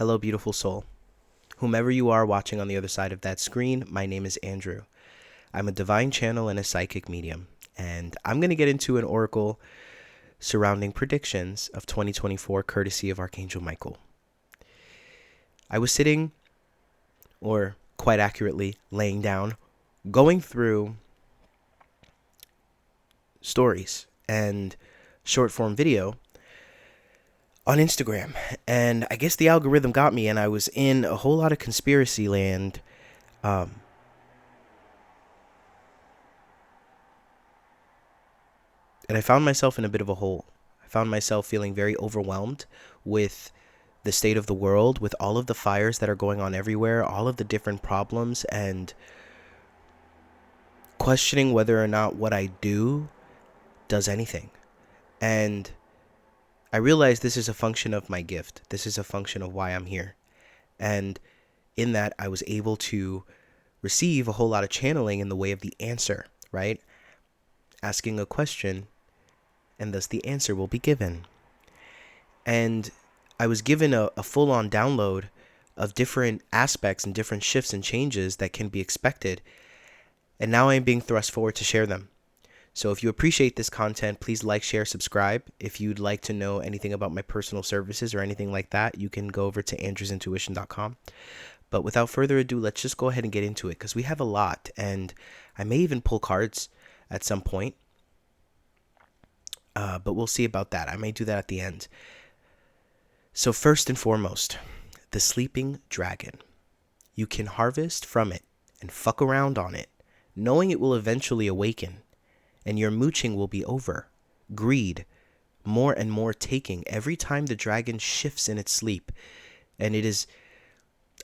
Hello, beautiful soul. Whomever you are watching on the other side of that screen, my name is Andrew. I'm a divine channel and a psychic medium, and I'm going to get into an oracle surrounding predictions of 2024 courtesy of Archangel Michael. I was sitting, or quite accurately, laying down, going through stories and short form video on Instagram, and I guess the algorithm got me, and I was in a whole lot of conspiracy land. And I found myself in a bit of a hole. I found myself feeling very overwhelmed with the state of the world, with all of the fires that are going on everywhere, all of the different problems, and questioning whether or not what I do does anything. And I realized this is a function of my gift. This is a function of why I'm here. And in that, I was able to receive a whole lot of channeling in the way of the answer, right? Asking a question, and thus the answer will be given. And I was given a full-on download of different aspects and different shifts and changes that can be expected. And now I am being thrust forward to share them. So if you appreciate this content, please like, share, subscribe. If you'd like to know anything about my personal services or anything like that, you can go over to andrewsintuition.com. But without further ado, let's just go ahead and get into it, because we have a lot, and I may even pull cards at some point. But we'll see about that. I may do that at the end. So first and foremost, the sleeping dragon. You can harvest from it and fuck around on it, knowing it will eventually awaken. And your mooching will be over. Greed, more and more taking every time the dragon shifts in its sleep. And it is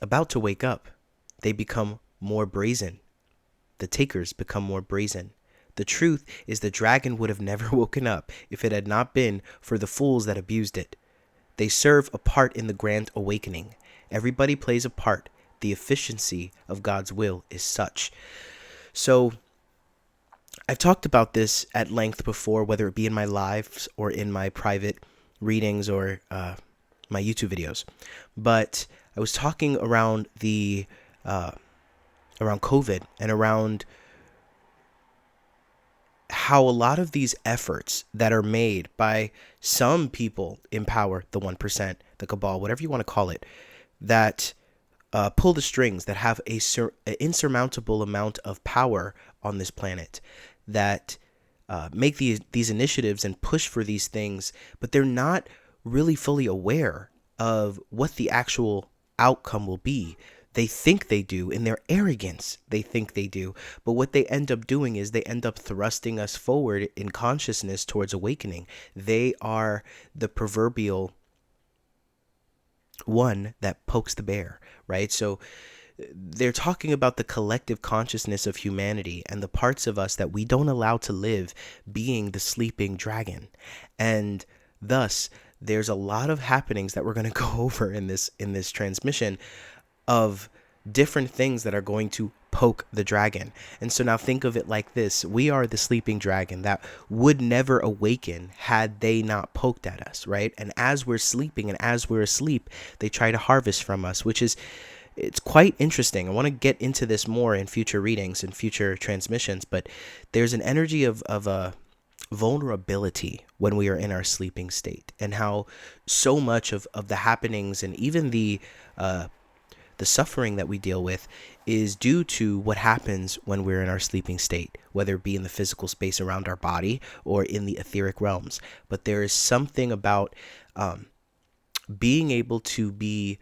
about to wake up. They become more brazen. The takers become more brazen. The truth is the dragon would have never woken up if it had not been for the fools that abused it. They serve a part in the grand awakening. Everybody plays a part. The efficiency of God's will is such. So I've talked about this at length before, whether it be in my lives or in my private readings or my YouTube videos. But I was talking around around COVID and around how a lot of these efforts that are made by some people in power, the 1%, the cabal, whatever you want to call it, that pull the strings, that have an insurmountable amount of power on this planet, that make these initiatives and push for these things, but they're not really fully aware of what the actual outcome will be. They think they do. In their arrogance, they think they do. But what they end up doing is they end up thrusting us forward in consciousness towards awakening. They are the proverbial one that pokes the bear, right? So they're talking about the collective consciousness of humanity and the parts of us that we don't allow to live being the sleeping dragon. And thus, there's a lot of happenings that we're going to go over in this transmission of different things that are going to poke the dragon. And so now think of it like this. We are the sleeping dragon that would never awaken had they not poked at us, right? And as we're sleeping and as we're asleep, they try to harvest from us, which is, it's quite interesting. I want to get into this more in future readings and future transmissions, but there's an energy of a vulnerability when we are in our sleeping state, and how so much of the happenings and even the suffering that we deal with is due to what happens when we're in our sleeping state, whether it be in the physical space around our body or in the etheric realms. But there is something about being able to be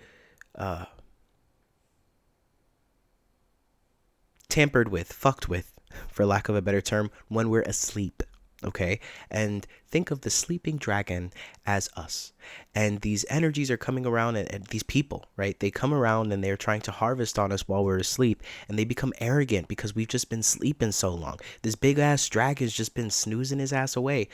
tampered with, fucked with, for lack of a better term, when we're asleep. Okay, and think of the sleeping dragon as us, and these energies are coming around, and these people, right, they come around and they're trying to harvest on us while we're asleep, and they become arrogant because we've just been sleeping so long. This big ass dragon's just been snoozing his ass away,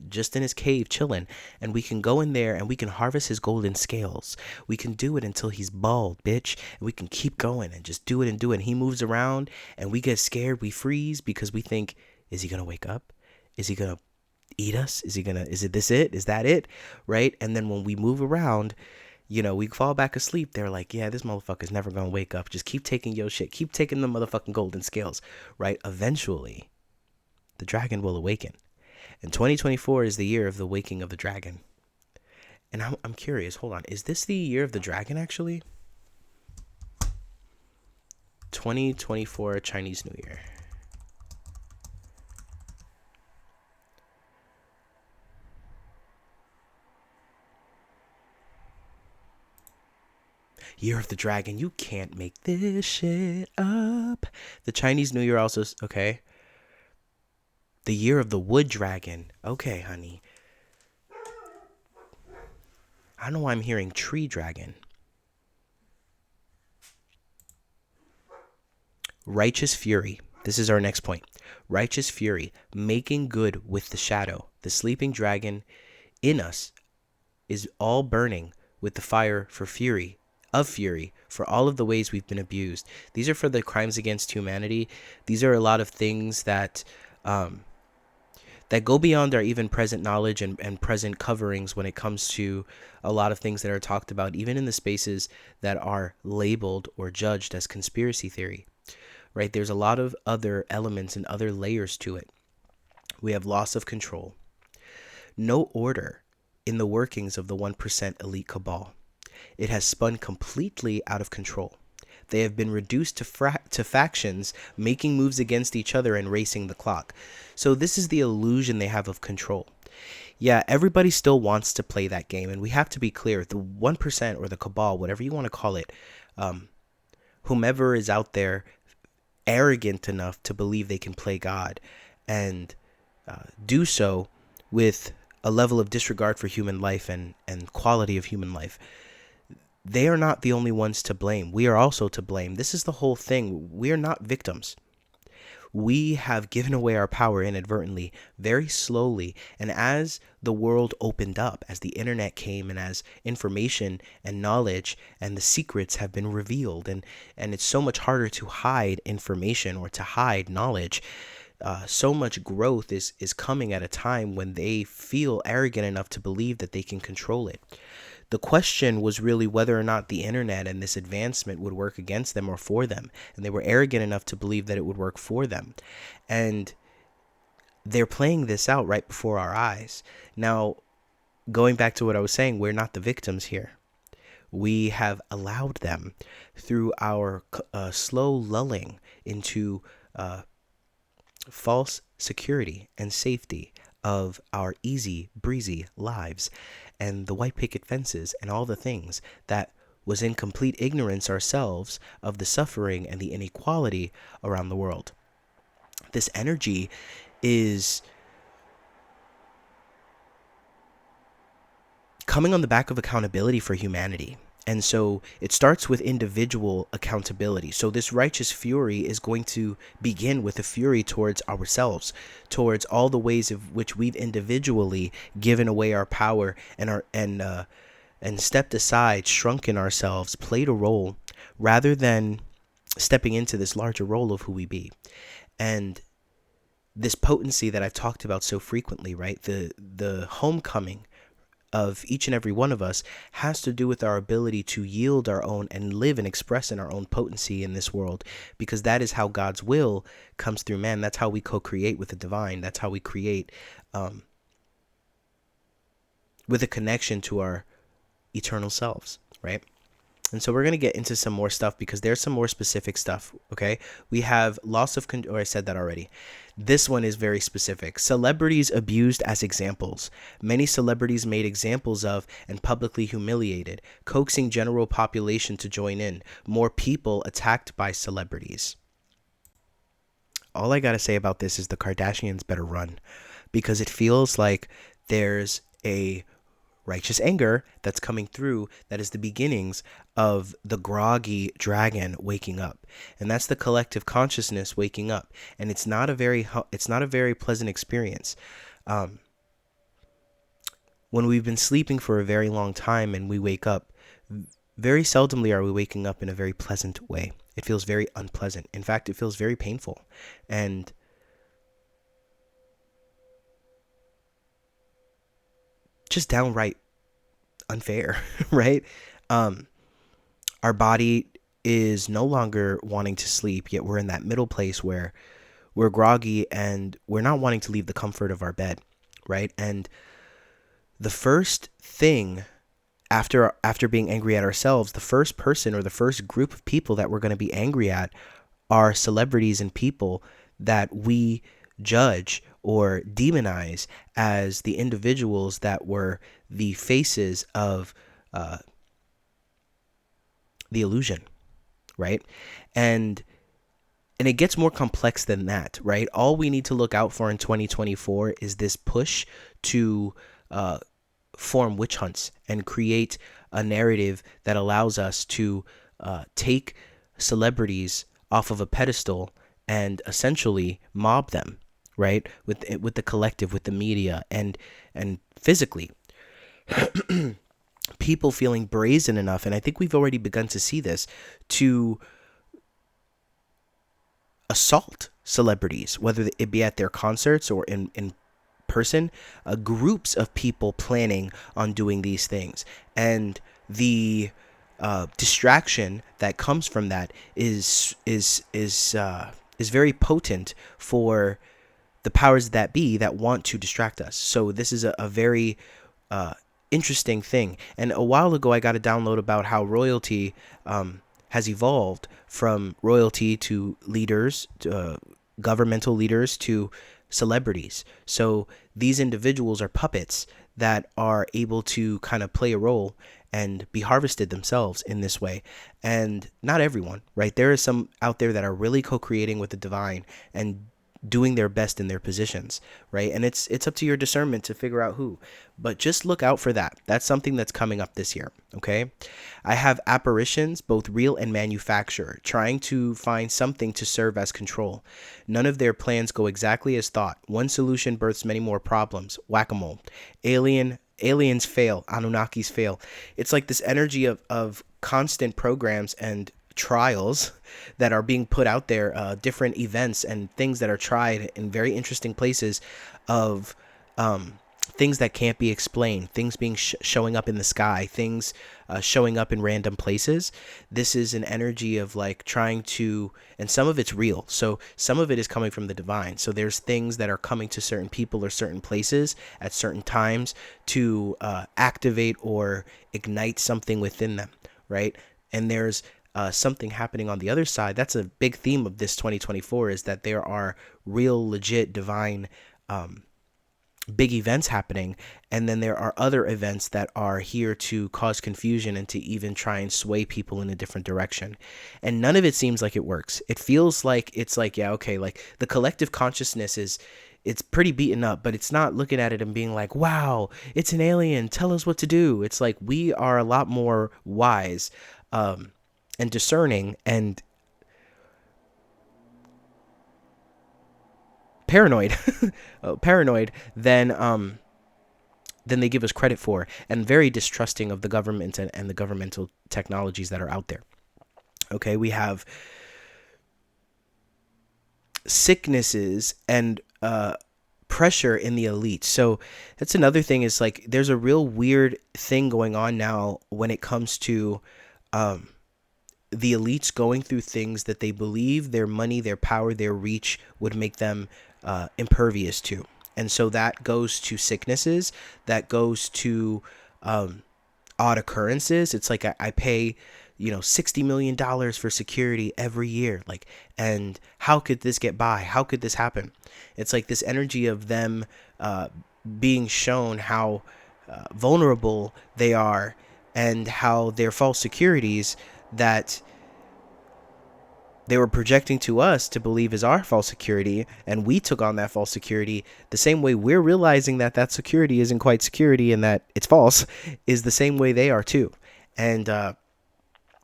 just in his cave chilling, and we can go in there and we can harvest his golden scales. We can do it until he's bald, bitch, and we can keep going and just do it and do it. And he moves around and we get scared, we freeze because we think, is he gonna wake up? Is he going to eat us? Is it this it? Is that it? Right? And then when we move around, We fall back asleep. They're like, yeah, this motherfucker's never gonna wake up. Just keep taking your shit. Keep taking the motherfucking golden scales, right? Eventually, the dragon will awaken. And 2024 is the year of the waking of the dragon. And I'm curious, hold on. Is this the year of the dragon, actually? 2024 Chinese New Year. Year of the Dragon. You can't make this shit up. The Chinese New Year also, okay. The Year of the Wood Dragon. Okay, honey. I don't know why I'm hearing Tree Dragon. Righteous Fury. This is our next point. Righteous Fury. Making good with the shadow. The sleeping dragon in us is all burning with the fire for fury. Of fury for all of the ways we've been abused. These are for the crimes against humanity. These are a lot of things that that go beyond our even present knowledge and present coverings when it comes to a lot of things that are talked about, even in the spaces that are labeled or judged as conspiracy theory, right? There's a lot of other elements and other layers to it. We have loss of control, no order in the workings of the 1% elite cabal. It has spun completely out of control. They have been reduced to factions, making moves against each other and racing the clock. So this is the illusion they have of control. Yeah, everybody still wants to play that game, and we have to be clear. The 1% or the cabal, whatever you want to call it, whomever is out there arrogant enough to believe they can play God and do so with a level of disregard for human life and quality of human life, they are not the only ones to blame. We are also to blame. This is the whole thing. We are not victims. We have given away our power inadvertently, very slowly. And as the world opened up, as the internet came, and as information and knowledge and the secrets have been revealed, and it's so much harder to hide information or to hide knowledge. So much growth is coming at a time when they feel arrogant enough to believe that they can control it. The question was really whether or not the internet and this advancement would work against them or for them. And they were arrogant enough to believe that it would work for them. And they're playing this out right before our eyes. Now, going back to what I was saying, we're not the victims here. We have allowed them through our slow lulling into false security and safety of our easy breezy lives and the white picket fences and all the things that was in complete ignorance ourselves of the suffering and the inequality around the world. This energy is coming on the back of accountability for humanity. And so it starts with individual accountability. So this righteous fury is going to begin with a fury towards ourselves, towards all the ways of which we've individually given away our power and stepped aside, shrunken ourselves, played a role, rather than stepping into this larger role of who we be. And this potency that I've talked about so frequently, right? The homecoming of each and every one of us has to do with our ability to yield our own and live and express in our own potency in this world, because that is how God's will comes through man. That's how we co-create with the divine. That's how we create with a connection to our eternal selves, right? And so we're going to get into some more stuff because there's some more specific stuff, okay? We have loss of control, or I said that already. This one is very specific. Celebrities abused as examples. Many celebrities made examples of and publicly humiliated, coaxing general population to join in. More people attacked by celebrities. All I got to say about this is the Kardashians better run, because it feels like there's a righteous anger that's coming through that is the beginnings of the groggy dragon waking up, and that's the collective consciousness waking up. And it's not a very pleasant experience. When we've been sleeping for a very long time and we wake up, very seldomly are we waking up in a very pleasant way. It feels very unpleasant. In fact, it feels very painful and just downright unfair, right? Our body is no longer wanting to sleep, yet we're in that middle place where we're groggy and we're not wanting to leave the comfort of our bed, right? And the first thing after being angry at ourselves, the first person or the first group of people that we're going to be angry at are celebrities and people that we judge or demonize as the individuals that were the faces of the illusion, right? And it gets more complex than that, right? All we need to look out for in 2024 is this push to form witch hunts and create a narrative that allows us to take celebrities off of a pedestal and essentially mob them, right? With the collective, with the media, and physically. People feeling brazen enough, and I think we've already begun to see this, to assault celebrities, whether it be at their concerts or in person, groups of people planning on doing these things. And the distraction that comes from that is very potent for the powers that be that want to distract us. So this is a very interesting thing. And a while ago, I got a download about how royalty has evolved from royalty to leaders, to governmental leaders, to celebrities. So these individuals are puppets that are able to kind of play a role and be harvested themselves in this way. And not everyone, right? There are some out there that are really co-creating with the divine and doing their best in their positions, right? And it's up to your discernment to figure out who, but just look out for that. That's something that's coming up this year. Okay. I have apparitions, both real and manufactured, trying to find something to serve as control. None of their plans go exactly as thought. One solution births many more problems. Whack-a-mole. Aliens fail. Anunnakis fail. It's like this energy of constant programs and trials that are being put out there, different events and things that are tried in very interesting places of things that can't be explained, things being showing up in the sky, things showing up in random places. This is an energy of like trying to, and some of it's real. So some of it is coming from the divine. So there's things that are coming to certain people or certain places at certain times to activate or ignite something within them, right? And there's something happening on the other side. That's a big theme of this 2024, is that there are real, legit, divine big events happening, and then there are other events that are here to cause confusion and to even try and sway people in a different direction. And none of it seems like it works. It feels like it's like, yeah, okay, like the collective consciousness it's pretty beaten up, but it's not looking at it and being like, wow, it's an alien, tell us what to do. It's like we are a lot more wise and discerning and paranoid than they give us credit for, and very distrusting of the government and the governmental technologies that are out there. Okay, we have sicknesses and pressure in the elite. So that's another thing, is like there's a real weird thing going on now when it comes to the elites going through things that they believe their money, their power, their reach would make them impervious to. And so that goes to sicknesses, that goes to odd occurrences. It's like I pay, $60 million for security every year. Like, and how could this get by? How could this happen? It's like this energy of them being shown how vulnerable they are, and how their false securities that they were projecting to us to believe is our false security, and we took on that false security the same way we're realizing that that security isn't quite security and that it's false, is the same way they are too. And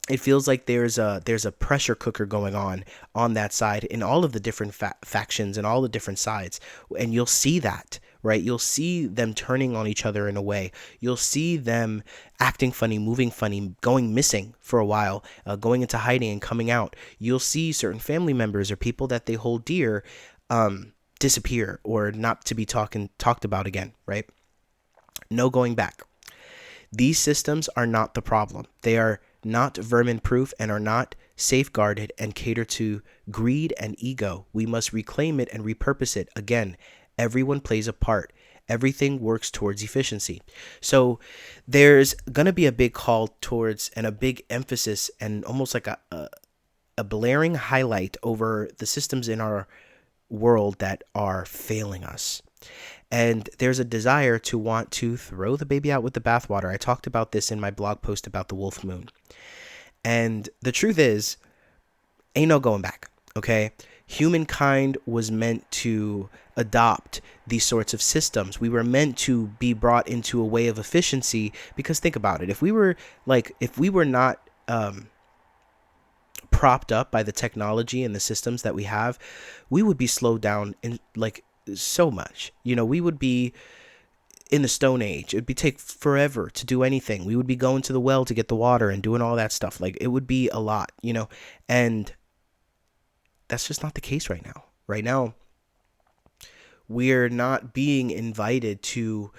it feels like there's a pressure cooker going on that side in all of the different factions and all the different sides. And you'll see that, right? You'll see them turning on each other in a way. You'll see them acting funny, moving funny, going missing for a while, going into hiding and coming out. You'll see certain family members or people that they hold dear disappear or not to be talked about again, right? No going back. These systems are not the problem. They are not vermin proof and are not safeguarded and cater to greed and ego. We must reclaim it and repurpose it. Again, everyone plays a part. Everything works towards efficiency. So there's going to be a big call towards and a big emphasis and almost like a blaring highlight over the systems in our world that are failing us. And there's a desire to want to throw the baby out with the bathwater. I talked about this in my blog post about the wolf moon. And the truth is, ain't no going back, okay? Humankind was meant to adopt these sorts of systems. We were meant to be brought into a way of efficiency, because think about it. If we were not propped up by the technology and the systems that we have, we would be slowed down in like so much. We would be in the Stone Age. It'd take forever to do anything. We would be going to the well to get the water and doing all that stuff. Like, it would be a lot, and that's just not the case right now. Right now, we're not being invited to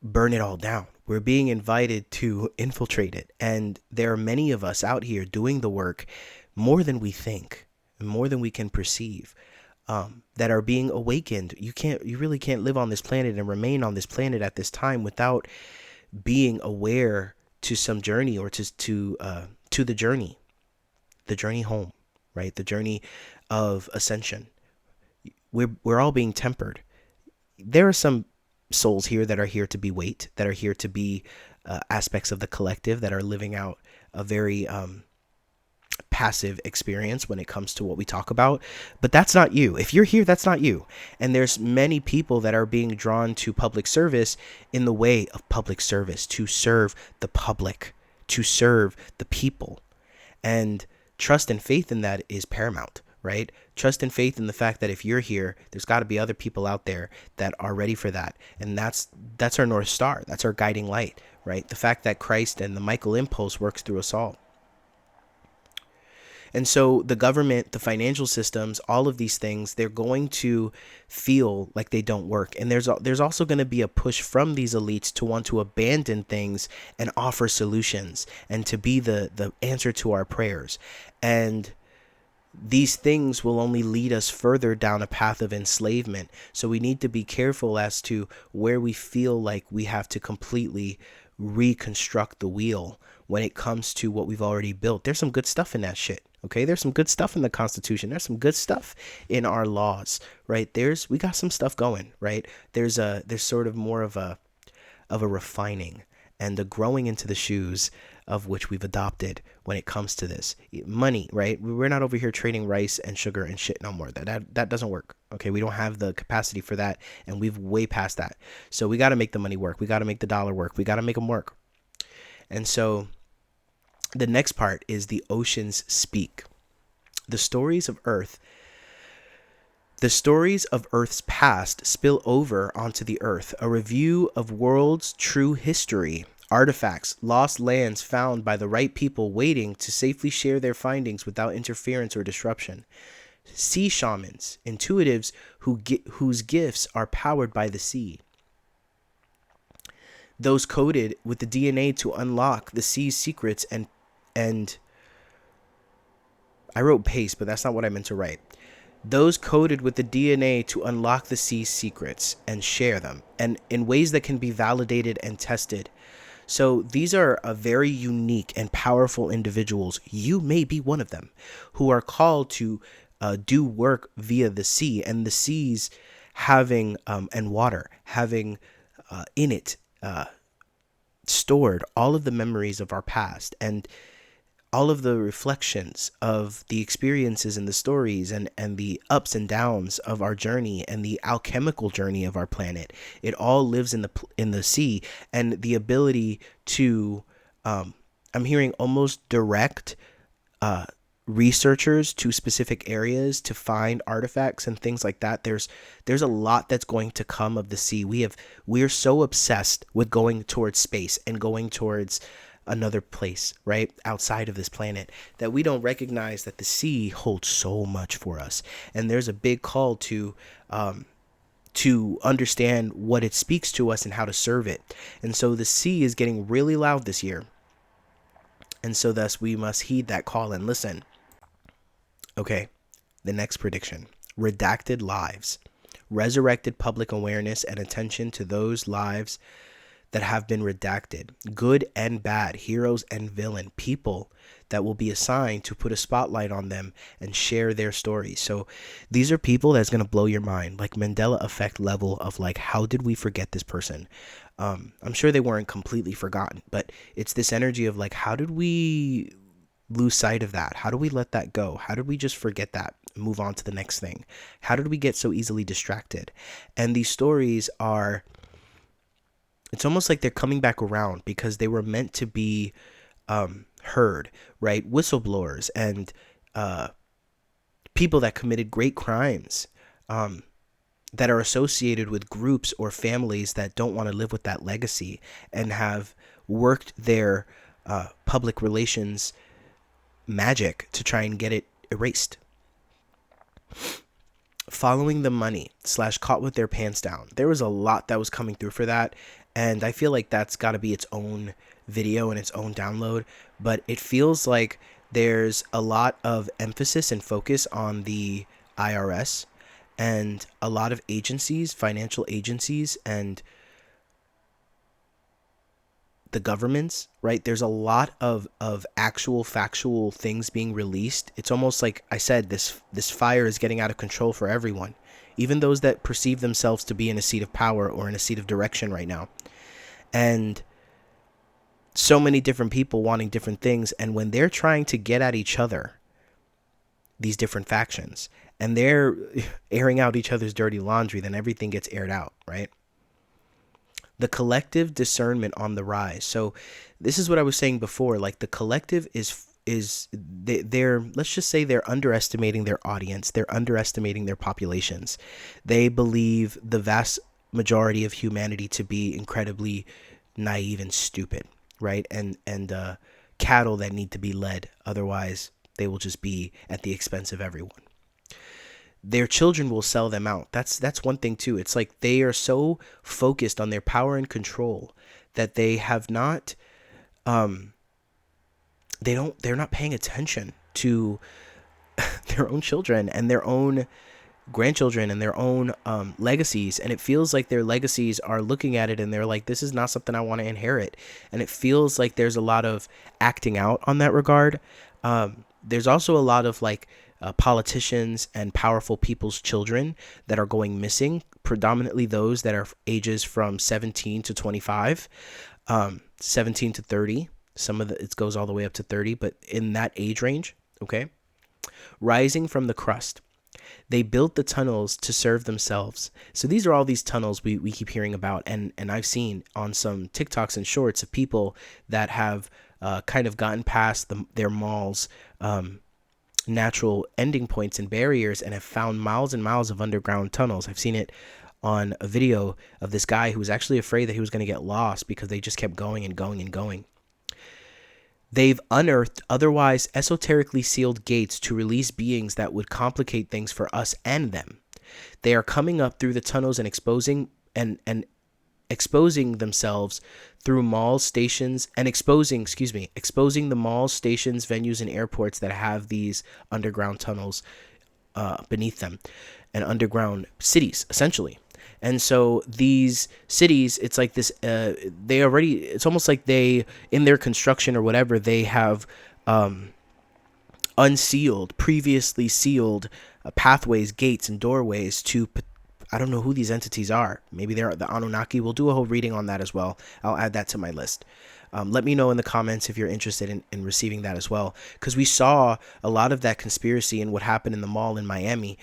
burn it all down. We're being invited to infiltrate it. And there are many of us out here doing the work more than we think, more than we can perceive, that are being awakened. You really can't live on this planet and remain on this planet at this time without being aware to some journey, or to the journey home, right? The journey of ascension. We're all being tempered. There are some souls here that are here to be weight, that are here to be aspects of the collective, that are living out a very passive experience when it comes to what we talk about. But that's not you. If you're here, that's not you. And there's many people that are being drawn to public service in the way of public service, to serve the public, to serve the people. And trust and faith in that is paramount, right? Trust and faith in the fact that if you're here, there's got to be other people out there that are ready for that. And that's our North Star. That's our guiding light, right? The fact that Christ and the Michael impulse works through us all. And so the government, the financial systems, all of these things, they're going to feel like they don't work. And there's also going to be a push from these elites to want to abandon things and offer solutions and to be the answer to our prayers. And these things will only lead us further down a path of enslavement. So we need to be careful as to where we feel like we have to completely reconstruct the wheel when it comes to what we've already built. There's some good stuff in that shit. Okay, there's some good stuff in the Constitution. There's some good stuff in our laws, right? We got some stuff going, right? There's sort of more of a refining and a growing into the shoes of which we've adopted when it comes to this money, right? We're not over here trading rice and sugar and shit no more. That doesn't work. Okay, we don't have the capacity for that, and we've way past that. So we got to make the money work. We got to make the dollar work. We got to make them work. And so the next part is the oceans speak. The stories of Earth's past spill over onto the Earth. A review of world's true history, artifacts, lost lands found by the right people waiting to safely share their findings without interference or disruption. Sea shamans, intuitives whose gifts are powered by the sea. Those coded with the DNA to unlock the sea's secrets and I wrote paste, but that's not what I meant to write. Those coded with the DNA to unlock the sea's secrets and share them, and in ways that can be validated and tested. So these are a very unique and powerful individuals. You may be one of them, who are called to do work via the sea, and the seas having and water having in it stored all of the memories of our past and all of the reflections of the experiences and the stories and the ups and downs of our journey and the alchemical journey of our planet. It all lives in the sea, and the ability to I'm hearing almost direct researchers to specific areas to find artifacts and things like that. There's a lot that's going to come of the sea. We're so obsessed with going towards space and going towards another place, right, outside of this planet, that we don't recognize that the sea holds so much for us. And there's a big call to to understand what it speaks to us and how to serve it. And so the sea is getting really loud this year. And so thus we must heed that call and listen. Okay, the next prediction. Redacted lives. Resurrected public awareness and attention to those lives that have been redacted. Good and bad, heroes and villain, people that will be assigned to put a spotlight on them and share their stories. So these are people that's going to blow your mind, like Mandela effect level of like, how did we forget this person? I'm sure they weren't completely forgotten, but it's this energy of like, how did we lose sight of that? How do we let that go? How did we just forget that? Move on to the next thing? How did we get so easily distracted? And these stories are, it's almost like they're coming back around because they were meant to be heard, right? Whistleblowers and people that committed great crimes that are associated with groups or families that don't want to live with that legacy and have worked their public relations magic to try and get it erased. Following the money / caught with their pants down. There was a lot that was coming through for that. And I feel like that's got to be its own video and its own download. But it feels like there's a lot of emphasis and focus on the IRS and a lot of agencies, financial agencies, and the governments, right? There's a lot of actual factual things being released. It's almost like I said, this fire is getting out of control for everyone, even those that perceive themselves to be in a seat of power or in a seat of direction right now. And so many different people wanting different things. And when they're trying to get at each other, these different factions, and they're airing out each other's dirty laundry, then everything gets aired out, right? The collective discernment on the rise. So this is what I was saying before, like the collective they're let's just say they're underestimating their audience. They're underestimating their populations. They believe the vast majority of humanity to be incredibly naive and stupid, right? And cattle that need to be led. Otherwise, they will just be at the expense of everyone. Their children will sell them out. That's one thing too. It's like they are so focused on their power and control that they have not they're not paying attention to their own children and their own grandchildren and their own legacies. And it feels like their legacies are looking at it and they're like, this is not something I want to inherit. And it feels like there's a lot of acting out on that regard. There's also a lot of like politicians and powerful people's children that are going missing, predominantly those that are ages from 17 to 25, 17 to 30. Some of it goes all the way up to 30, but in that age range, okay? Rising from the crust. They built the tunnels to serve themselves. So these are all these tunnels we keep hearing about, and I've seen on some TikToks and shorts of people that have kind of gotten past their malls' natural ending points and barriers and have found miles and miles of underground tunnels. I've seen it on a video of this guy who was actually afraid that he was going to get lost because they just kept going and going and going. They've unearthed otherwise esoterically sealed gates to release beings that would complicate things for us and them. They are coming up through the tunnels and exposing themselves through malls, stations, and exposing the malls, stations, venues, and airports that have these underground tunnels beneath them, and underground cities, essentially. And so these cities, it's like this, it's almost like they, in their construction or whatever, they have unsealed, previously sealed pathways, gates, and doorways to, I don't know who these entities are. Maybe they're the Anunnaki. We'll do a whole reading on that as well. I'll add that to my list. Let me know in the comments if you're interested in receiving that as well. Because we saw a lot of that conspiracy and what happened in the mall in Miami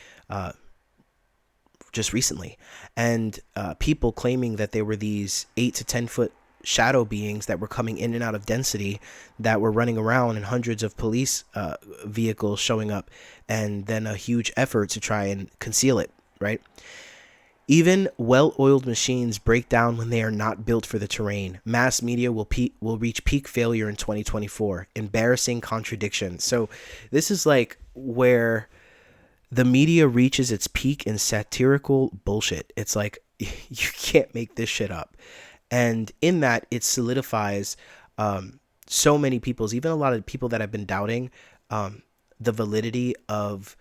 just recently. And people claiming that there were these 8 to 10 foot shadow beings that were coming in and out of density that were running around, and hundreds of police vehicles showing up, and then a huge effort to try and conceal it, right? Even well-oiled machines break down when they are not built for the terrain. Mass media will reach peak failure in 2024. Embarrassing contradiction. So this is like where The media reaches its peak in satirical bullshit. It's like, you can't make this shit up. And in that, it solidifies so many people's, even a lot of people that have been doubting the validity of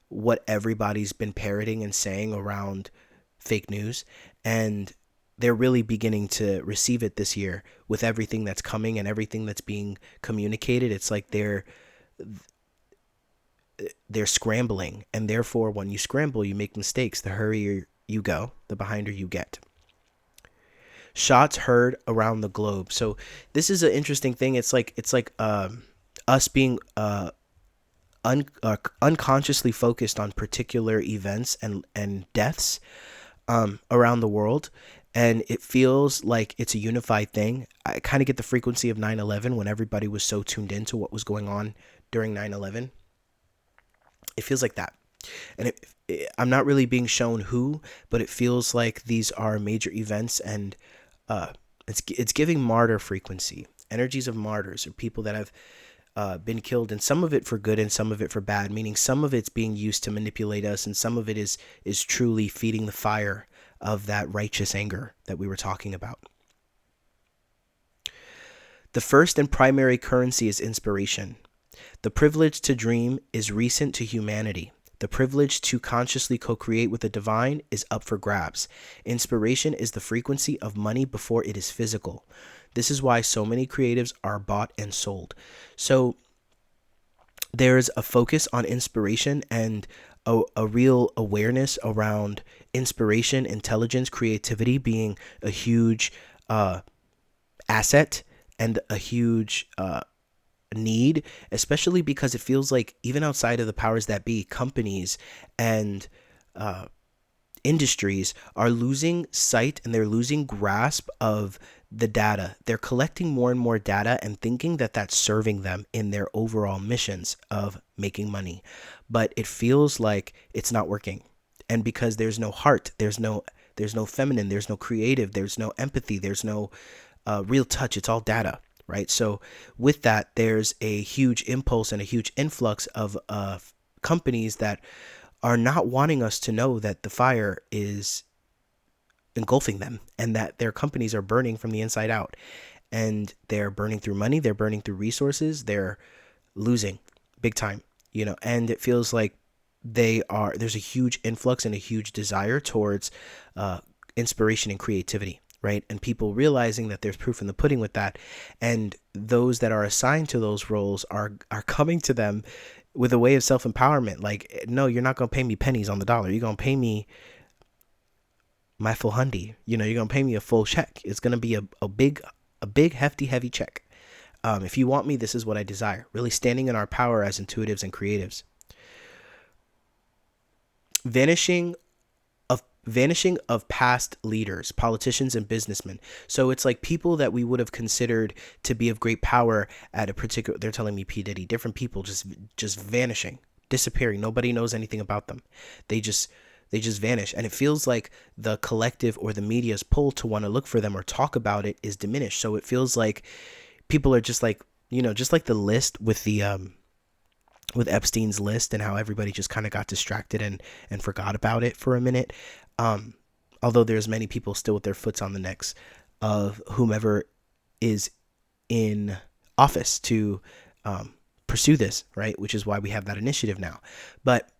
what everybody's been parroting and saying around fake news. And they're really beginning to receive it this year with everything that's coming and everything that's being communicated. It's like they're scrambling, and therefore when you scramble, you make mistakes. The hurrier you go, the behinder you get. Shots heard around the globe. So this is an interesting thing. It's like us being unconsciously focused on particular events and deaths around the world, and it feels like it's a unified thing. I kind of get the frequency of 9/11 when everybody was so tuned into what was going on during 9/11. It feels like that. And I'm not really being shown who, but it feels like these are major events, and it's giving martyr frequency, energies of martyrs, or people that have been killed, and some of it for good and some of it for bad, meaning some of it's being used to manipulate us, and some of it is truly feeding the fire of that righteous anger that we were talking about. The first and primary currency is inspiration. The privilege to dream is recent to humanity. The privilege to consciously co-create with the divine is up for grabs. Inspiration is the frequency of money before it is physical. This is why so many creatives are bought and sold. So there's a focus on inspiration and a real awareness around inspiration, intelligence, creativity being a huge asset and a huge need, especially because it feels like even outside of the powers that be, companies and industries are losing sight, and they're losing grasp of the data. They're collecting more and more data and thinking that that's serving them in their overall missions of making money. But it feels like it's not working. And because there's no heart, there's no feminine, there's no creative, there's no empathy, there's no real touch. It's all data. Right. So with that, there's a huge impulse and a huge influx of companies that are not wanting us to know that the fire is engulfing them and that their companies are burning from the inside out, and they're burning through money. They're burning through resources. They're losing big time, and it feels like there's a huge influx and a huge desire towards inspiration and creativity. Right. And people realizing that there's proof in the pudding with that. And those that are assigned to those roles are coming to them with a way of self-empowerment. Like, no, you're not going to pay me pennies on the dollar. You're going to pay me my full hundy. You're going to pay me a full check. It's going to be a big, hefty, heavy check. If you want me, this is what I desire. Really standing in our power as intuitives and creatives. Vanishing of past leaders, politicians, and businessmen. So it's like people that we would have considered to be of great power at a particular, they're telling me P. Diddy, different people just vanishing, disappearing. Nobody knows anything about them. They just vanish. And it feels like the collective or the media's pull to want to look for them or talk about it is diminished. So it feels like people are just like, just like the list with the, with Epstein's list, and how everybody just kind of got distracted and forgot about it for a minute. Although there's many people still with their foots on the necks of whomever is in office to pursue this, right? Which is why we have that initiative now. But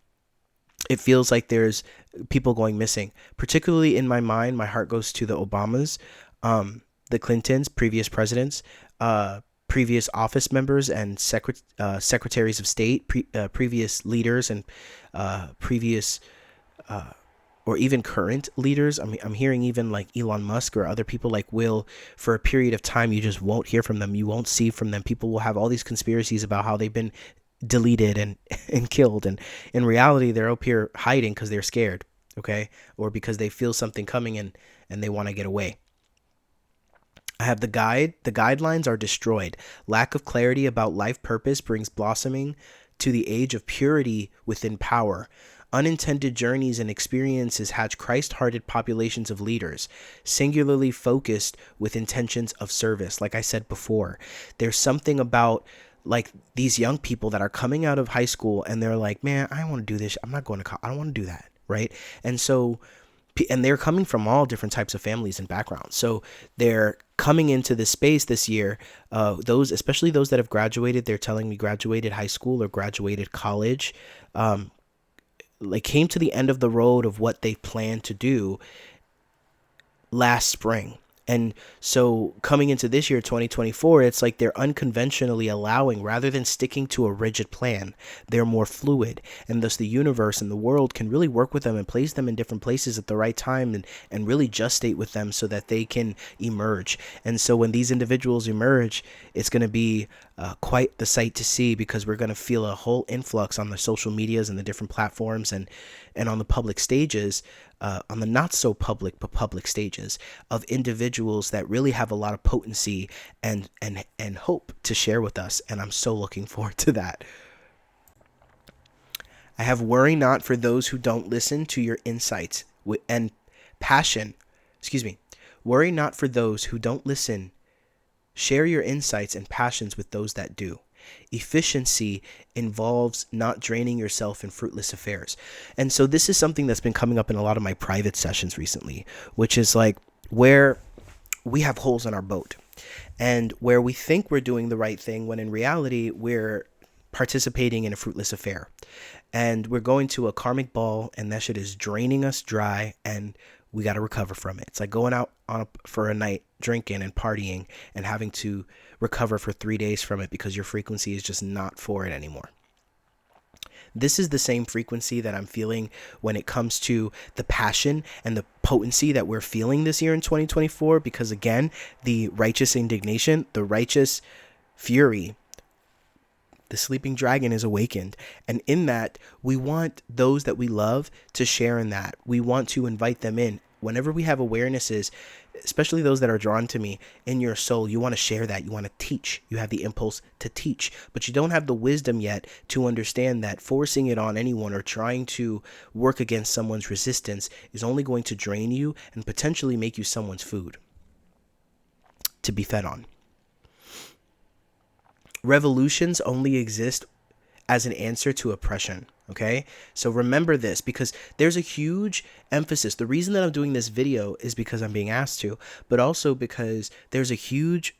it feels like there's people going missing. Particularly in my mind, my heart goes to the Obamas, the Clintons, previous presidents, previous office members and secretaries of state, previous leaders and previous or even current leaders. I'm hearing even like Elon Musk or other people like Will, for a period of time, you just won't hear from them. You won't see from them. People will have all these conspiracies about how they've been deleted and killed. And in reality, they're up here hiding because they're scared. Okay. Or because they feel something coming and they want to get away. I have the guidelines are destroyed. Lack of clarity about life purpose brings blossoming to the age of purity within power. Unintended journeys and experiences hatch Christ-hearted populations of leaders, singularly focused with intentions of service. Like I said before, there's something about like these young people that are coming out of high school and they're like, man, I don't want to do this. I'm not going to college. I don't want to do that. Right. And so, and they're coming from all different types of families and backgrounds. So they're coming into this space this year. Especially those that have graduated, they're telling me graduated high school or graduated college, like came to the end of the road of what they planned to do last spring. And so coming into this year, 2024, it's like they're unconventionally allowing, rather than sticking to a rigid plan, they're more fluid. And thus the universe and the world can really work with them and place them in different places at the right time and really gestate with them so that they can emerge. And so when these individuals emerge, it's going to be quite the sight to see, because we're going to feel a whole influx on the social medias and the different platforms and on the public stages, on the not so public but public stages, of individuals that really have a lot of potency and hope to share with us. And I'm so looking forward to that. I have worry not for those who don't listen to your insights and passion. Worry not for those who don't listen. Share your insights and passions with those that do. Efficiency involves not draining yourself in fruitless affairs. And so this is something that's been coming up in a lot of my private sessions recently, which is like where we have holes in our boat and where we think we're doing the right thing when in reality we're participating in a fruitless affair. And we're going to a karmic ball and that shit is draining us dry and we got to recover from it. It's like going out for a night drinking and partying and having to recover for 3 days from it because your frequency is just not for it anymore. This is the same frequency that I'm feeling when it comes to the passion and the potency that we're feeling this year in 2024, because again, the righteous indignation, the righteous fury, the sleeping dragon is awakened. And in that, we want those that we love to share in that. We want to invite them in. Whenever we have awarenesses, especially those that are drawn to me, in your soul, you want to share that. You want to teach. You have the impulse to teach, but you don't have the wisdom yet to understand that forcing it on anyone or trying to work against someone's resistance is only going to drain you and potentially make you someone's food to be fed on. Revolutions only exist as an answer to oppression. Okay, so remember this, because there's a huge emphasis. The reason that I'm doing this video is because I'm being asked to, but also because there's a huge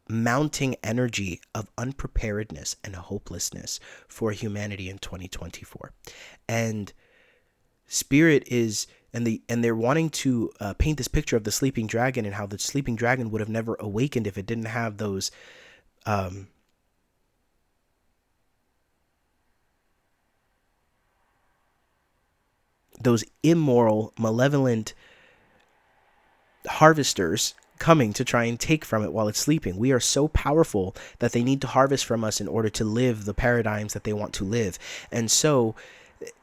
mounting energy of unpreparedness and hopelessness for humanity in 2024. And spirit is, and they're wanting to paint this picture of the sleeping dragon and how the sleeping dragon would have never awakened if it didn't have those immoral, malevolent harvesters coming to try and take from it while it's sleeping. We are so powerful that they need to harvest from us in order to live the paradigms that they want to live. And so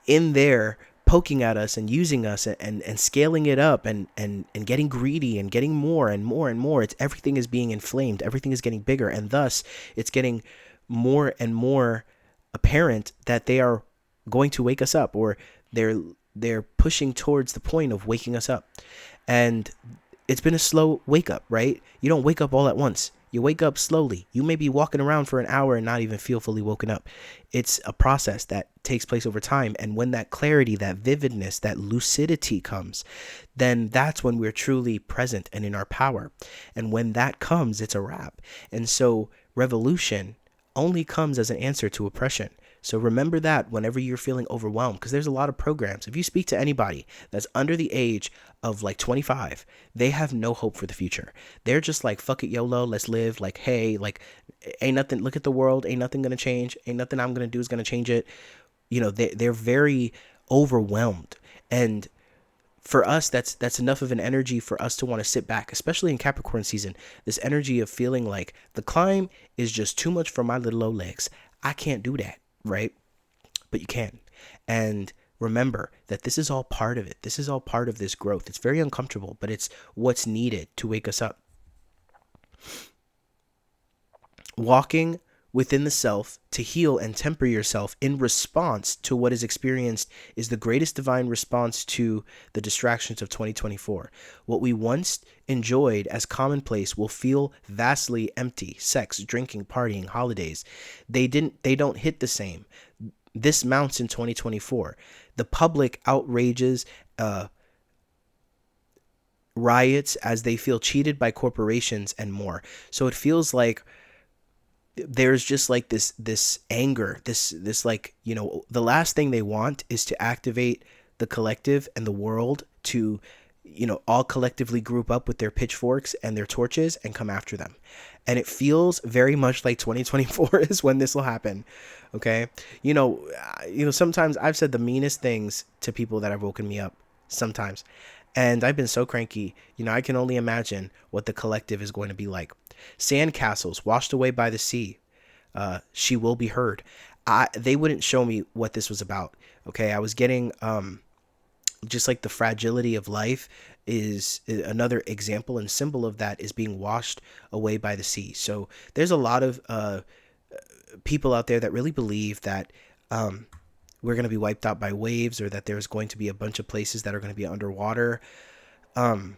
in there, poking at us and using us and scaling it up and getting greedy and getting more and more and more, everything is being inflamed. Everything is getting bigger. And thus it's getting more and more apparent that they are going to wake us up, or they're pushing towards the point of waking us up. And it's been a slow wake up, right? You don't wake up all at once. You wake up slowly. You may be walking around for an hour and not even feel fully woken up. It's a process that takes place over time. And when that clarity, that vividness, that lucidity comes, then that's when we're truly present and in our power. And when that comes, it's a wrap. And so revolution only comes as an answer to oppression. So remember that whenever you're feeling overwhelmed, because there's a lot of programs. If you speak to anybody that's under the age of like 25, they have no hope for the future. They're just like, fuck it, YOLO, let's live. Like, hey, like, ain't nothing, look at the world, ain't nothing going to change. Ain't nothing I'm going to do is going to change it. You know, they're very overwhelmed. And for us, that's enough of an energy for us to want to sit back, especially in Capricorn season. This energy of feeling like the climb is just too much for my little old legs. I can't do that. Right? But you can. And remember that this is all part of it. This is all part of this growth. It's very uncomfortable, but it's what's needed to wake us up. Walking within the self to heal and temper yourself in response to what is experienced is the greatest divine response to the distractions of 2024. What we once enjoyed as commonplace will feel vastly empty. Sex, drinking, partying, holidays, they don't hit the same. This mounts in 2024. The public outrages, riots as they feel cheated by corporations and more. So it feels like there's just like this anger, this like, the last thing they want is to activate the collective and the world to, all collectively group up with their pitchforks and their torches and come after them. And it feels very much like 2024 is when this will happen. Okay. Sometimes I've said the meanest things to people that have woken me up sometimes. And I've been so cranky, I can only imagine what the collective is going to be like. Sandcastles washed away by the sea. She will be heard. They wouldn't show me what this was about. Okay. I was getting, just like the fragility of life is another example and symbol of that is being washed away by the sea. So there's a lot of, people out there that really believe that, we're going to be wiped out by waves, or that there's going to be a bunch of places that are going to be underwater. I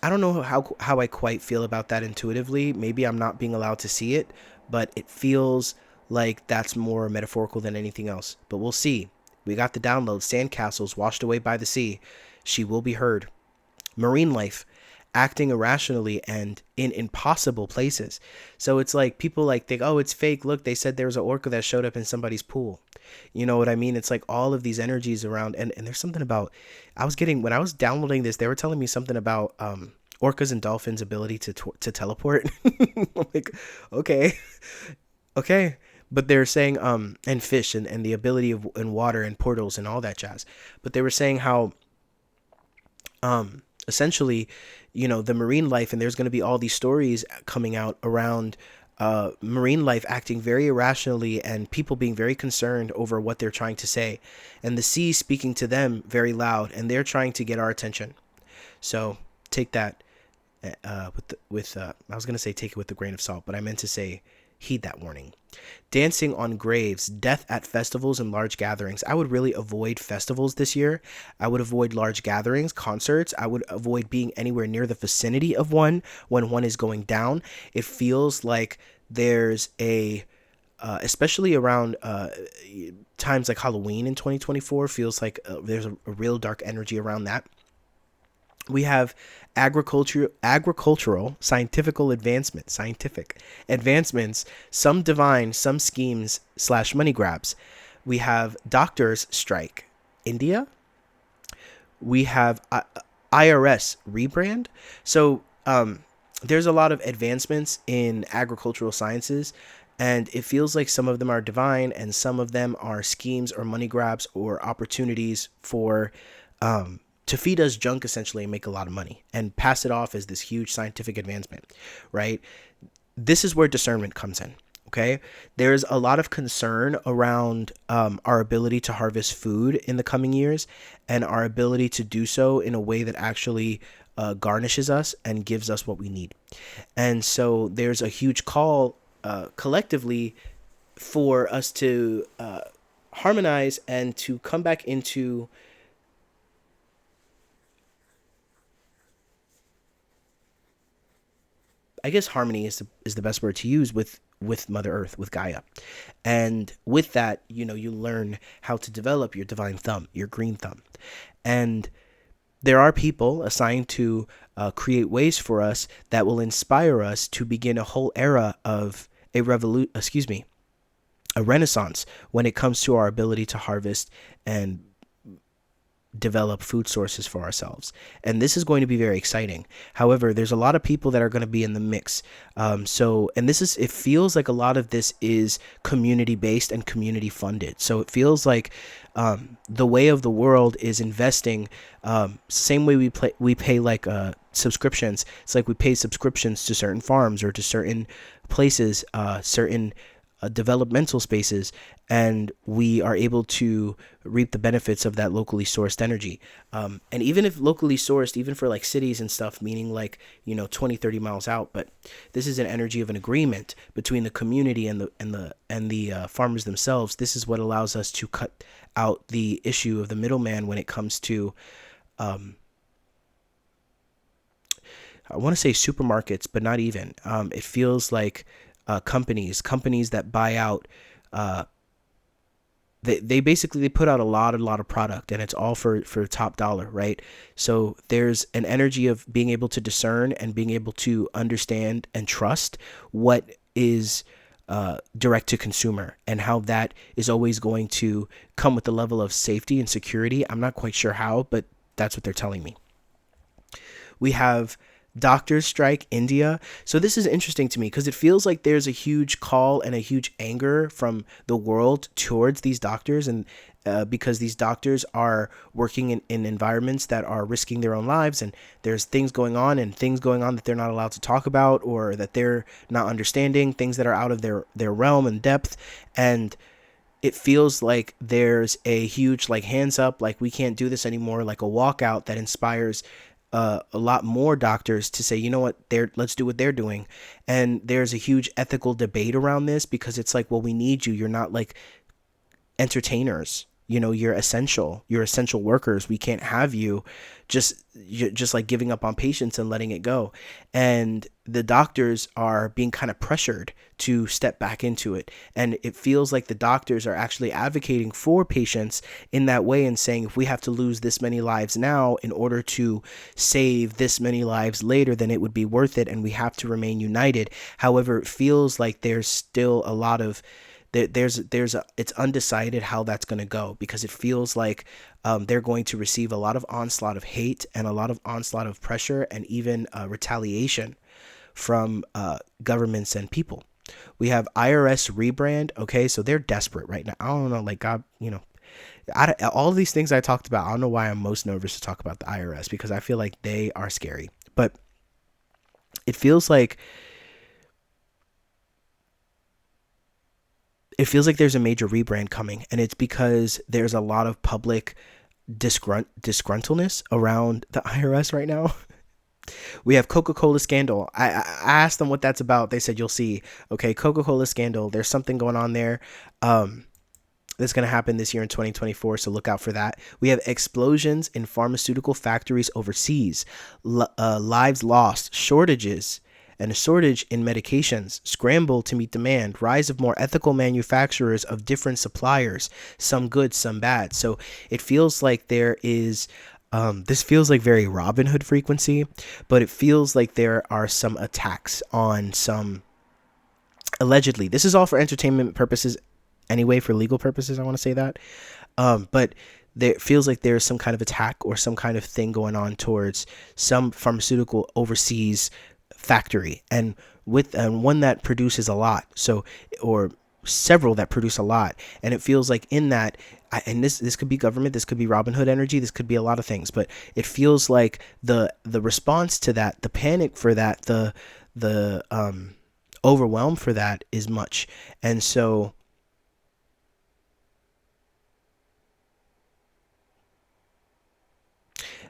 don't know how I quite feel about that intuitively. Maybe I'm not being allowed to see it, but it feels like that's more metaphorical than anything else. But we'll see. We got the download. Sandcastles washed away by the sea. She will be heard. Marine life, acting irrationally and in impossible places. So it's like people think, oh, it's fake. Look, they said there was an orca that showed up in somebody's pool. You know what I mean? It's like all of these energies around. And there's something about, when I was downloading this, they were telling me something about orcas and dolphins' ability to teleport. I'm like, okay. But they're saying, and fish and the ability of and water and portals and all that jazz. But they were saying how, essentially, the marine life, and there's going to be all these stories coming out around marine life acting very irrationally and people being very concerned over what they're trying to say, and the sea speaking to them very loud, and they're trying to get our attention. So take that I was going to say take it with a grain of salt, but I meant to say heed that warning. Dancing on graves, death at festivals and large gatherings. I would really avoid festivals this year. I would avoid large gatherings, concerts. I would avoid being anywhere near the vicinity of one when one is going down. It feels like there's especially around times like Halloween in 2024, feels like there's a real dark energy around that. We have agricultural, scientific advancements, some divine, some schemes / money grabs. We have doctors strike, India. We have IRS rebrand. So there's a lot of advancements in agricultural sciences, and it feels like some of them are divine and some of them are schemes or money grabs or opportunities for to feed us junk essentially and make a lot of money and pass it off as this huge scientific advancement, right? This is where discernment comes in, okay? There's a lot of concern around our ability to harvest food in the coming years and our ability to do so in a way that actually garnishes us and gives us what we need. And so there's a huge call collectively for us to harmonize and to come back into harmony is the best word to use with Mother Earth, with Gaia. And with that, you learn how to develop your divine thumb, your green thumb. And there are people assigned to create ways for us that will inspire us to begin a whole era of a renaissance when it comes to our ability to harvest and develop food sources for ourselves. And this is going to be very exciting. However, there's a lot of people that are going to be in the mix. It feels like a lot of this is community based and community funded. So it feels like the way of the world is investing, same way we pay like subscriptions. It's like we pay subscriptions to certain farms or to certain places, certain developmental spaces, and we are able to reap the benefits of that locally sourced energy. And even if locally sourced, even for like cities and stuff, meaning like, 20, 30 miles out, but this is an energy of an agreement between the community and the farmers themselves. This is what allows us to cut out the issue of the middleman when it comes to, I want to say supermarkets, but not even. It feels like companies that buy out. They basically they put out a lot of product, and it's all for top dollar, right? So there's an energy of being able to discern and being able to understand and trust what is direct to consumer, and how that is always going to come with a level of safety and security. I'm not quite sure how, but that's what they're telling me. We have doctors strike India. So this is interesting to me because it feels like there's a huge call and a huge anger from the world towards these doctors, and because these doctors are working in environments that are risking their own lives, and there's things going on that they're not allowed to talk about, or that they're not understanding, things that are out of their realm and depth. And it feels like there's a huge like hands up, like we can't do this anymore, like a walkout that inspires a lot more doctors to say, you know what, let's do what they're doing. And there's a huge ethical debate around this, because it's like, well, we need you. You're not like entertainers. You're essential. You're essential workers. We can't have you just like giving up on patients and letting it go. And the doctors are being kind of pressured to step back into it. And it feels like the doctors are actually advocating for patients in that way, and saying, if we have to lose this many lives now in order to save this many lives later, then it would be worth it, and we have to remain united. However, it feels like there's still a lot of it's undecided how that's going to go, because it feels like they're going to receive a lot of onslaught of hate and a lot of onslaught of pressure, and even retaliation from governments and people. We have IRS rebrand. Okay, so they're desperate right now. I don't know, like God, all of these things I talked about, I don't know why I'm most nervous to talk about the IRS, because I feel like they are scary. But it feels like there's a major rebrand coming, and it's because there's a lot of public disgruntledness around the IRS right now. We have Coca-Cola scandal. I asked them what that's about. They said, you'll see. Okay, Coca-Cola scandal. There's something going on there. That's going to happen this year in 2024, so look out for that. We have explosions in pharmaceutical factories overseas, lives lost, shortages, and a shortage in medications, scramble to meet demand, rise of more ethical manufacturers of different suppliers, some good, some bad. So it feels like there is, this feels like very Robin Hood frequency, but it feels like there are some attacks on some, allegedly, this is all for entertainment purposes anyway, for legal purposes, I want to say that. But there feels like there's some kind of attack or some kind of thing going on towards some pharmaceutical overseas factory, and with one that produces a lot, so, or several that produce a lot. And it feels like in that, and this could be government, this could be Robin Hood energy, this could be a lot of things, but it feels like the response to that, the panic for that, the overwhelm for that is much. And so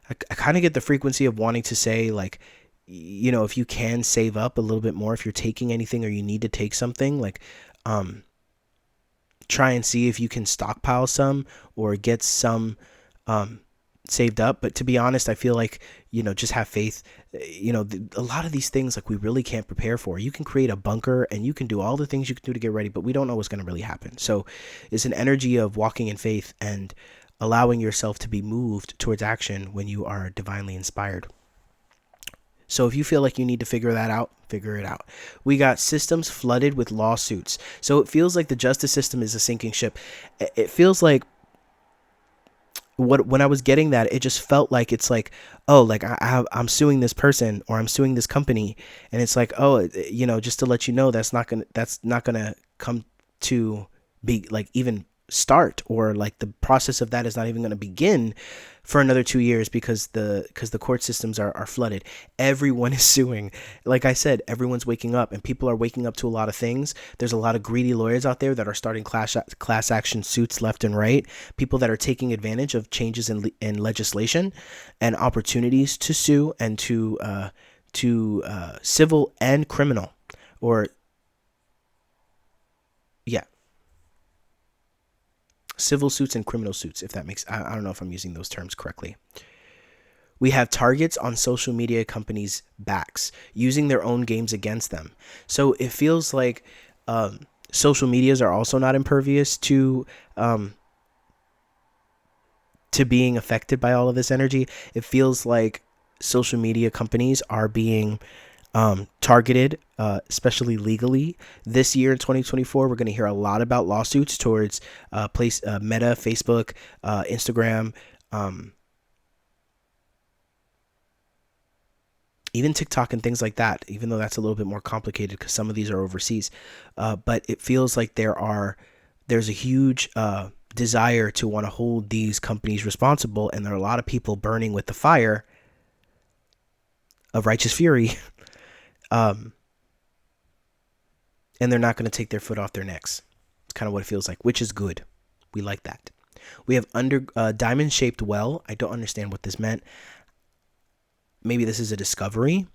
I kind of get the frequency of wanting to say, like, if you can save up a little bit more, if you're taking anything or you need to take something, like, try and see if you can stockpile some or get some saved up. But to be honest, I feel like, just have faith. A lot of these things, like, we really can't prepare for. You can create a bunker and you can do all the things you can do to get ready, but we don't know what's going to really happen. So it's an energy of walking in faith and allowing yourself to be moved towards action when you are divinely inspired. So if you feel like you need to figure that out, figure it out. We got systems flooded with lawsuits. So it feels like the justice system is a sinking ship. It feels like when I was getting that, it just felt like it's like, oh, like I'm suing this person or I'm suing this company, and it's like, oh, just to let you know, that's not gonna come to be like even start, or like the process of that is not even going to begin for another 2 years because the court systems are flooded. Everyone is suing. Like I said, everyone's waking up, and people are waking up to a lot of things. There's a lot of greedy lawyers out there that are starting class action suits left and right. People that are taking advantage of changes in legislation and opportunities to sue and to civil and criminal, or yeah, civil suits and criminal suits, if that makes, I don't know if I'm using those terms correctly. We have targets on social media companies' backs using their own games against them. So it feels like social medias are also not impervious to being affected by all of this energy. It feels like social media companies are being targeted, especially legally. This year in 2024, we're going to hear a lot about lawsuits towards Meta, Facebook, Instagram, even TikTok and things like that, even though that's a little bit more complicated because some of these are overseas. But it feels like there's a huge desire to want to hold these companies responsible, and there are a lot of people burning with the fire of righteous fury. And they're not going to take their foot off their necks. It's kind of what it feels like, which is good. We like that. We have diamond-shaped well. I don't understand what this meant. Maybe this is a discovery.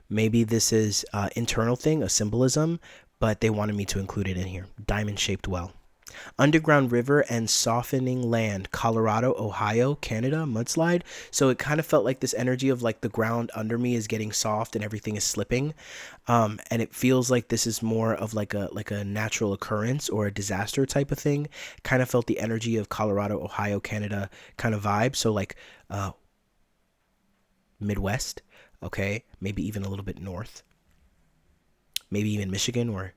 Maybe this is an internal thing, a symbolism, but they wanted me to include it in here. Diamond-shaped well. Underground river and softening land, Colorado, Ohio, Canada, mudslide. So it kind of felt like this energy of like the ground under me is getting soft and everything is slipping. And it feels like this is more of like a natural occurrence or a disaster type of thing. Kind of felt the energy of Colorado, Ohio, Canada kind of vibe. So like Midwest, okay, maybe even a little bit north, maybe even Michigan or